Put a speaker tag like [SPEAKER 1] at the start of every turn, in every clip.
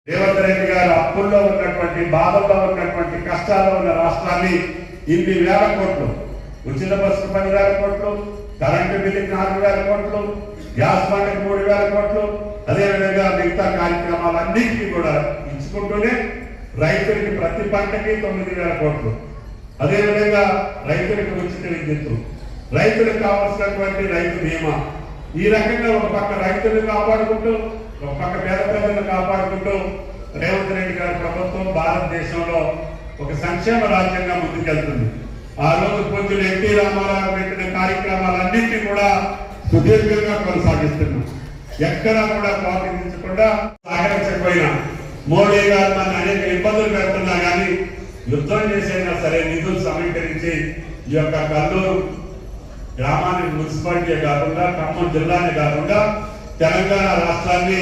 [SPEAKER 1] రేవంత్ రెడ్డి గారు అప్పుల్లో ఉన్నటువంటి బాధల్లో ఉన్నటువంటి కష్టాల్లో ఉన్న రాష్ట్రాన్ని ఇన్ని వేల కోట్లు, ఉచిత బస్సు 10,000 కోట్లు, కరెంటు బిల్లుకి 4,000 కోట్లు, గ్యాస్ బండకి 3,000 కోట్లు, అదేవిధంగా మిగతా కార్యక్రమాలన్నింటినీ కూడా ఇచ్చుకుంటూనే రైతులకి ప్రతి పంటకి 9,000 కోట్లు, అదేవిధంగా రైతులకు ఉచిత విద్యుత్తు, రైతులకు కావాల్సినటువంటి రైతు బీమా, ఈ రకంగా ఒక పక్క రైతులను కాపాడుకుంటూ ఒక పక్క పేద ప్రజలను కాపాడుకుంటూ రేవంత్ రెడ్డి గారి ప్రభుత్వం భారతదేశంలో ఒక సంక్షేమ రాజ్యంగా ముందుకెళ్తుంది. ఆ రోజు పూజ్యులు ఎన్టీ రామారావు పెట్టిన కార్యక్రమాలన్నింటినీ కూడా సుదీర్ఘంగా కొనసాగిస్తున్నాం. ఎక్కడా కూడా కోపించకుండా సహకరించకపోయినా మోడీ గారు మన అనేక ఇబ్బందులు పెడుతున్నా కానీ యుద్ధం చేసైనా సరే నిధులు సమీకరించి ఈ యొక్క కల్లూరు గ్రామానికి మున్సిపాలిటీ కాకుండా ఖమ్మం జిల్లానే కాకుండా తెలంగాణ రాష్ట్రాన్ని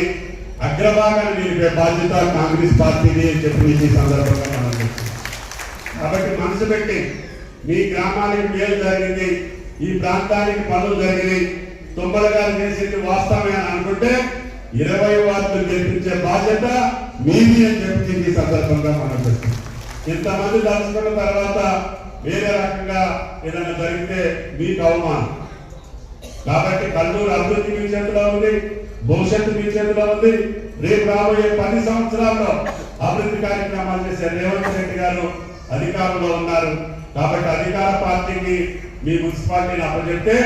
[SPEAKER 1] అగ్రభాగాన్ని నిలిపే బాధ్యత కాంగ్రెస్ పార్టీని అని చెప్పి ఈ సందర్భంగా మనం చేస్తాం. కాబట్టి మనసు పెట్టి మీ గ్రామానికి మేలు జరిగింది, ఈ ప్రాంతానికి పనులు జరిగినాయి, తుమ్మల గారు చేసేది వాస్తవమే అని అనుకుంటే 20 వార్డులు గెలిపించే బాధ్యత మీది అని చెప్పి ఈ సందర్భంగా మనం చేస్తాం. ఇంతమంది దర్శకుల తర్వాత వేరే రకంగా ఏదైనా జరిగితే మీకు అవమానం. కాబట్టి కల్లూరు అభివృద్ధి మీ చేతిలో ఉంది, భవిష్యత్తు మీ చేతిలో ఉంది. రేపు రాబోయే 10 సంవత్సరాల్లో అభివృద్ధి కార్యక్రమాలు చేసే రేవంత్ రెడ్డి గారు అధికారంలో ఉన్నారు. కాబట్టి అధికార పార్టీకి మీ మున్సిపాలిటీని అప్పచెప్తే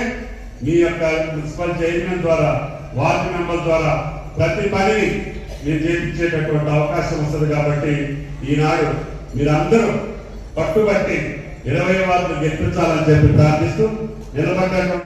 [SPEAKER 1] మీ యొక్క మున్సిపల్ చైర్మన్ ద్వారా, వార్డు మెంబర్ ద్వారా ప్రతి పనిని మీరు చేయించేటటువంటి అవకాశం వస్తుంది. కాబట్టి ఈనాడు మీరందరూ పట్టుబట్టి 20 వార్డులు గెలిపించాలని చెప్పి ప్రార్థిస్తూ నిలబడ్డ